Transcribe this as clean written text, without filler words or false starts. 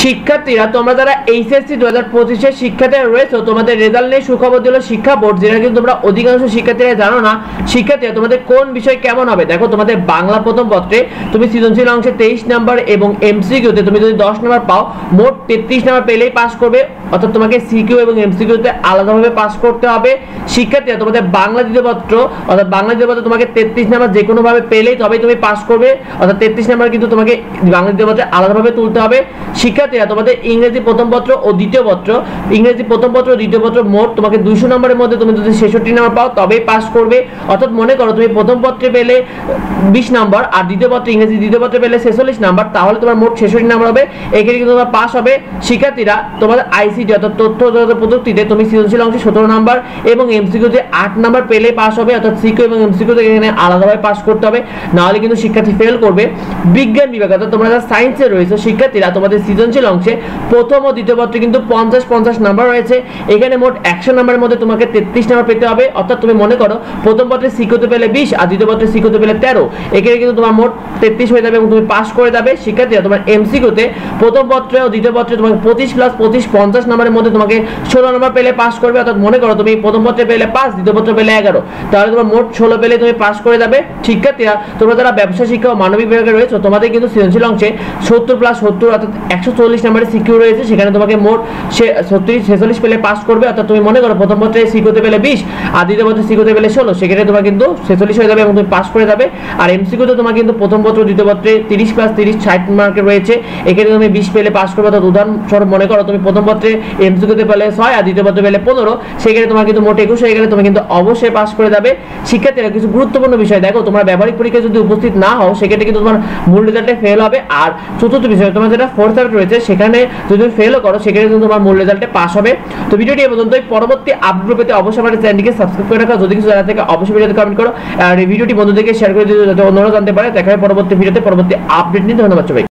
শিক্ষার্থীরা তোমরা যারা এইচএসসি 2025 এর শিক্ষার্থীরা রয়েছে তোমাদের রেজাল্ট নিয়ে সুখবর দিল শিক্ষা বোর্ড, যেটা কিন্তু তোমরা অধিকাংশ শিক্ষার্থীরা জানো না। শিক্ষার্থীরা তোমাদের কোন বিষয় কেমন হবে দেখো, তোমাদের বাংলা প্রথম পত্রে তুমি সৃজনশীল অংশে 23 নাম্বার এবং এমসিকিউতে তুমি যদি 10 নাম্বার পাও, মোট 33 নাম্বার পেলেই পাস করবে, অর্থাৎ তোমাকে সিকিউ এবং এমসিকিউতে আলাদাভাবে পাস করতে হবে। শিক্ষার্থীরা তোমাদের বাংলা দ্বিতীয় পত্র অর্থাৎ বাংলা দ্বিতীয় পত্রে তোমাকে 33 নাম্বার যে কোনো ভাবে পেলেই তবেই তুমি পাস করবে, অর্থাৎ 33 নাম্বার কিন্তু তোমাকে বাংলা দ্বিতীয় পত্রে আলাদাভাবে তুলতে হবে। শিক্ষার্থীরা তোমাদের ইংরেজি প্রথম পত্র ও দ্বিতীয় পত্র, ইংরেজি প্রথম পত্র ও দ্বিতীয় পত্র মোট তোমাকে 200 নম্বরের মধ্যে তুমি যদি 66 নাম্বার পাও তবেই পাস করবে, অর্থাৎ মনে করো তুমি প্রথম পত্রে পেলে 20 নাম্বার আর দ্বিতীয় পত্রে ইংরেজি দ্বিতীয় পত্রে পেলে 46 নাম্বার, তাহলে তোমার মোট 66 নাম্বার হবে, এখানে কিন্তু তোমার পাস হবে। শিক্ষার্থীরা তোমাদের আইসিটি অর্থাৎ তথ্য যোগাযোগ প্রযুক্তিতে তুমি সৃজনশীল অংশে 17 নাম্বার এবং এমসিকিউতে 8 নাম্বার পেলে পাস হবে, অর্থাৎ সিকিউ এবং এমসিকিউতে এখানে আলাদাভাবে পাস করতে হবে, না হলে কিন্তু শিক্ষার্থী ফেল করবে। বিজ্ঞান বিভাগ অর্থাৎ তোমরা যারা সায়েন্সে রয়েছে শিক্ষার্থীরা তোমাদের সৃজনশীল অংশে প্রথম ও দ্বিতীয় পত্রে কিন্তু 50 নাম্বার রয়েছে, এখানে মোট 100 নাম্বারের মধ্যে তোমাকে 33 নাম্বার পেতে হবে, অর্থাৎ তুমি মনে করো প্রথম পত্রে সিকিউতে পেলে 20 আর দ্বিতীয় পত্রে সিকিউতে পেলে 13, এখানে কিন্তু তোমার মোট 33 হয়ে যাবে এবং তুমি পাস করে যাবে। শিক্ষার্থীরা তোমার এমসিকিউতে প্রথম পত্রে ও দ্বিতীয় পত্রে তোমাকে 25 + 25 50 নাম্বারের মধ্যে তোমাকে 16 নাম্বার পেলে পাস করবে, অর্থাৎ মনে করো তুমি প্রথম পত্রে পেলে 5 দ্বিতীয় পত্রে পেলে 11, তাহলে তোমার মোট 16 পেলে তুমি পাস করে যাবে। শিক্ষার্থীরা তোমরা যারা ব্যবসা শিক্ষা ও মানবিক বিভাগে রয়েছে তোমাদের কিন্তু সৃজনশীল অংশে 70 + 70 অর্থাৎ 140 নাম্বারের সিকিউ রয়েছে, সেখানে তোমাকে মোট 46 পেলে পাস করবে, অর্থাৎ তুমি মনে করো প্রথম পত্রে সিকিউতে পেলে 20 আর দ্বিতীয় পত্রে সিকিউতে পেলে 16, সেখানে তোমার কিন্তু 46 হয়ে যাবে এবং তুমি পাস করে যাবে। আর এমসিকিউতে তোমার কিন্তু প্রথম পত্র দ্বিতীয় পত্রে 30 + 30 60 মার্কের রয়েছে, এখানে তুমি 20 পেলে পাস করবে, অর্থাৎ উদাহরণস্বরূপ মনে করো তুমি প্রথম পত্রে এমসিকিউতে পেলে 6 আর দ্বিতীয় পত্রে পেলে 15, সেখানে তোমার কিন্তু মোট 21 হয়ে গেলে তুমি কিন্তু অবশ্যই পাস করে যাবে। শিক্ষার্থীরা কিছু গুরুত্বপূর্ণ বিষয় দেখো, তোমরা ব্যবহারিক পরীক্ষায় যদি উপস্থিত না হও সেক্ষেত্রে কিন্তু তোমার মূল রেজাল্টে ফেল হবে। আর চতুর্থ বিষয় তোমার যেটা ফোর্থ সাবজেক্ট রয়েছে সেখানে যদি তুমি ফেলও করো সেক্ষেত্রে কিন্তু তোমার মূল রেজাল্টে পাস হবে। তো ভিডিওটি এই পর্যন্তই, পরবর্তী আপডেট পেতে অবশ্যই আমাদের চ্যানেলটিকে সাবস্ক্রাইব করে রাখো, যদি কিছু জানা থাকে অবশ্যই ভিডিওতে কমেন্ট করো আর এই ভিডিওটি বন্ধুদেরকে শেয়ার করে দিও যাতে অন্যরা জানতে পারে। দেখা হবে পরবর্তী ভিডিওতে পরবর্তী আপডেট নিয়ে। ধন্যবাদ সবাই।